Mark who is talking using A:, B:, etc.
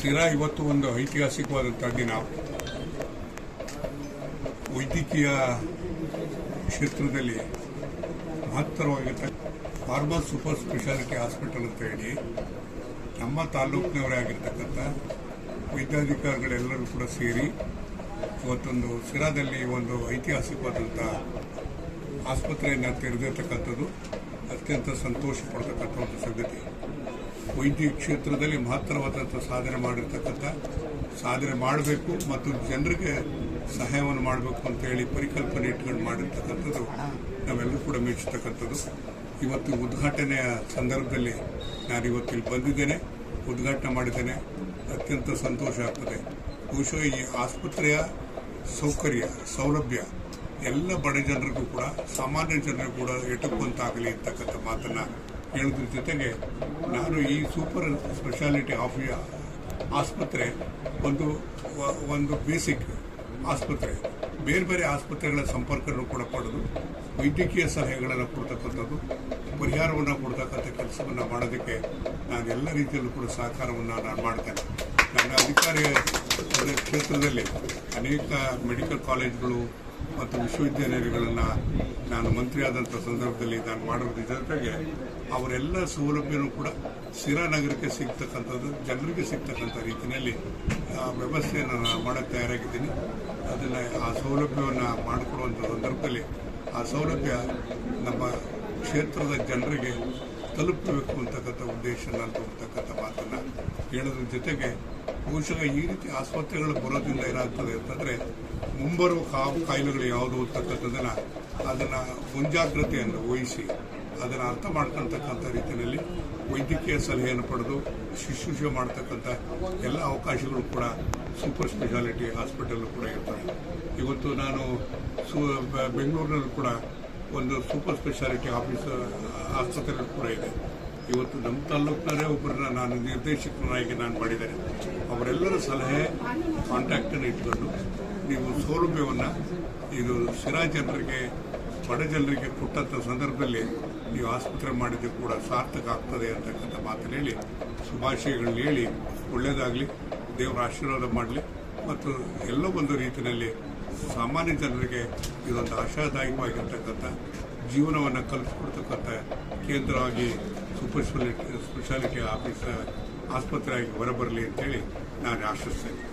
A: ಸಿರಾ ಇವತ್ತು ಒಂದು ಐತಿಹಾಸಿಕವಾದಂಥ ದಿನ. ವೈದ್ಯಕೀಯ ಕ್ಷೇತ್ರದಲ್ಲಿ ಮಹತ್ತರವಾಗಿರ್ತಕ್ಕ ಫಾರ್ಮಾ ಸೂಪರ್ ಸ್ಪೆಷಾಲಿಟಿ ಹಾಸ್ಪಿಟಲ್ ಅಂತ ಹೇಳಿ ನಮ್ಮ ತಾಲೂಕಿನವರೇ ಆಗಿರ್ತಕ್ಕಂಥ ವೈದ್ಯಾಧಿಕಾರಿಗಳೆಲ್ಲರೂ ಕೂಡ ಸೇರಿ ಇವತ್ತೊಂದು ಸಿರಾದಲ್ಲಿ ಒಂದು ಐತಿಹಾಸಿಕವಾದಂಥ ಆಸ್ಪತ್ರೆಯನ್ನು ತೆರೆದಿರ್ತಕ್ಕಂಥದ್ದು ಅತ್ಯಂತ ಸಂತೋಷ ಪಡ್ತಕ್ಕಂಥ ಒಂದು ಸಂಗತಿ. ವೈದ್ಯ ಕ್ಷೇತ್ರದಲ್ಲಿ ಮಹತ್ತರವಾದಂಥ ಸಾಧನೆ ಮಾಡಬೇಕು ಮತ್ತು ಜನರಿಗೆ ಸಹಾಯವನ್ನು ಮಾಡಬೇಕು ಅಂತ ಹೇಳಿ ಪರಿಕಲ್ಪನೆ ಇಟ್ಕೊಂಡು ಮಾಡಿರ್ತಕ್ಕಂಥದ್ದು ನಾವೆಲ್ಲರೂ ಕೂಡ ಮೆಚ್ಚತಕ್ಕಂಥದ್ದು. ಇವತ್ತು ಉದ್ಘಾಟನೆಯ ಸಂದರ್ಭದಲ್ಲಿ ನಾನು ಇವತ್ತಿಲ್ಲಿ ಬಂದಿದ್ದೇನೆ, ಉದ್ಘಾಟನೆ ಮಾಡಿದ್ದೇನೆ. ಅತ್ಯಂತ ಸಂತೋಷ ಆಗ್ತದೆ. ಬಹುಶಃ ಈ ಆಸ್ಪತ್ರೆಯ ಸೌಲಭ್ಯ ಎಲ್ಲ ಬಡ ಜನರಿಗೂ ಕೂಡ, ಸಾಮಾನ್ಯ ಜನರಿಗೂ ಕೂಡ ಎಟುಕುವಂತಾಗಲಿ ಅಂತಕ್ಕಂಥ ಮಾತನ್ನು ಹೇಳೋದ್ರ ಜೊತೆಗೆ ನಾನು ಈ ಸೂಪರ್ ಸ್ಪೆಷಾಲಿಟಿ ಆಸ್ಪತ್ರೆ ಒಂದು ಬೇಸಿಕ್ ಆಸ್ಪತ್ರೆ, ಬೇರೆ ಬೇರೆ ಆಸ್ಪತ್ರೆಗಳ ಸಂಪರ್ಕವನ್ನು ಕೂಡ ಪಡೆದು ವೈದ್ಯಕೀಯ ಸಲಹೆಗಳನ್ನು ಕೊಡ್ತಕ್ಕಂಥದ್ದು, ಪರಿಹಾರವನ್ನು ಕೊಡ್ತಕ್ಕಂಥ ಕೆಲಸವನ್ನು ಮಾಡೋದಕ್ಕೆ ನಾನು ಎಲ್ಲ ರೀತಿಯಲ್ಲೂ ಕೂಡ ಸಹಕಾರವನ್ನು ನಾನು ಮಾಡ್ತೇನೆ. ನನ್ನ ಅಧಿಕಾರಿ ಕ್ಷೇತ್ರದಲ್ಲಿ ಅನೇಕ ಮೆಡಿಕಲ್ ಕಾಲೇಜುಗಳು ಮತ್ತು ವಿಶ್ವವಿದ್ಯಾನಿಲಯಗಳನ್ನು ನಾನು ಮಂತ್ರಿಯಾದಂಥ ಸಂದರ್ಭದಲ್ಲಿ ನಾನು ಮಾಡೋದ್ರ ಜೊತೆಗೆ ಅವರೆಲ್ಲ ಸೌಲಭ್ಯನೂ ಕೂಡ ಸಿರಾ ನಗರಕ್ಕೆ ಸಿಗ್ತಕ್ಕಂಥದ್ದು, ಜನರಿಗೆ ಸಿಗ್ತಕ್ಕಂಥ ರೀತಿಯಲ್ಲಿ ವ್ಯವಸ್ಥೆಯನ್ನು ನಾನು ಮಾಡೋಕ್ಕೆ ತಯಾರಾಗಿದ್ದೀನಿ. ಅದನ್ನು ಆ ಸೌಲಭ್ಯವನ್ನು ಮಾಡಿಕೊಡುವಂಥ ಸಂದರ್ಭದಲ್ಲಿ ಆ ಸೌಲಭ್ಯ ನಮ್ಮ ಕ್ಷೇತ್ರದ ಜನರಿಗೆ ತಲುಪಬೇಕು ಅಂತಕ್ಕಂಥ ಉದ್ದೇಶ ನಂದು ಅಂತಕ್ಕಂಥ ಮಾತನ್ನು ಹೇಳೋದ್ರ ಜೊತೆಗೆ ಬಹುಶಃ ಈ ರೀತಿ ಆಸ್ಪತ್ರೆಗಳು ಬರೋದ್ರಿಂದ ಏನಾಗ್ತದೆ ಅಂತಂದರೆ ಮುಂಬರುವ ಕಾಯಿಲೆಗಳು ಯಾವುದು ಅಂತಕ್ಕಂಥದ್ದನ್ನು ಅದನ್ನು ಮುಂಜಾಗ್ರತೆಯನ್ನು ವಹಿಸಿ ಅದನ್ನು ಅರ್ಥ ಮಾಡ್ಕೊಳ್ತಕ್ಕಂಥ ರೀತಿಯಲ್ಲಿ ವೈದ್ಯಕೀಯ ಸಲಹೆಯನ್ನು ಪಡೆದು ಶುಶ್ರೂಷೆ ಮಾಡ್ತಕ್ಕಂಥ ಎಲ್ಲ ಅವಕಾಶಗಳು ಕೂಡ ಸೂಪರ್ ಸ್ಪೆಷಾಲಿಟಿ ಹಾಸ್ಪಿಟಲ್ ಕೂಡ ಇರ್ತವೆ. ಇವತ್ತು ನಾನು ಬೆಂಗಳೂರಿನಲ್ಲೂ ಕೂಡ ಒಂದು ಸೂಪರ್ ಸ್ಪೆಷಾಲಿಟಿ ಆಸ್ಪತ್ರೆ ಕೂಡ ಇದೆ. ಇವತ್ತು ನಮ್ಮ ತಾಲೂಕಿನಲ್ಲೇ ಒಬ್ಬರನ್ನ ನಾನು ನಿರ್ದೇಶಕನಾಗಿ ನಾನು ಮಾಡಿದ್ದೇನೆ. ಅವರೆಲ್ಲರ ಸಲಹೆ ಕಾಂಟ್ಯಾಕ್ಟನ್ನು ಇಟ್ಕೊಂಡು ನೀವು ಸೌಲಭ್ಯವನ್ನು ಇದು ಸಿರಾ ಜನರಿಗೆ, ಬಡ ಜನರಿಗೆ ಕೊಟ್ಟಂಥ ಸಂದರ್ಭದಲ್ಲಿ ನೀವು ಆಸ್ಪತ್ರೆ ಮಾಡಿದ್ದು ಕೂಡ ಸಾರ್ಥಕ ಆಗ್ತದೆ ಅಂತಕ್ಕಂಥ ಮಾತನ್ನು ಹೇಳಿ, ಶುಭಾಶಯಗಳನ್ನ ಹೇಳಿ, ಒಳ್ಳೆಯದಾಗಲಿ, ದೇವರ ಆಶೀರ್ವಾದ ಮಾಡಲಿ ಮತ್ತು ಎಲ್ಲ ಒಂದು ರೀತಿಯಲ್ಲಿ ಸಾಮಾನ್ಯ ಜನರಿಗೆ ಇದೊಂದು ಆಶಾದಾಯಕವಾಗಿರ್ತಕ್ಕಂಥ ಜೀವನವನ್ನು ಕಲ್ಪಿಸ್ಕೊಡ್ತಕ್ಕಂಥ ಕೇಂದ್ರವಾಗಿ ಸೂಪರ್ ಸ್ಪೆಷಾಲಿಟಿ ಆಸ್ಪತ್ರೆಯಾಗಿ ಹೊರಬರಲಿ ಅಂತೇಳಿ ನಾನು ಆಶಿಸ್ತೇನೆ.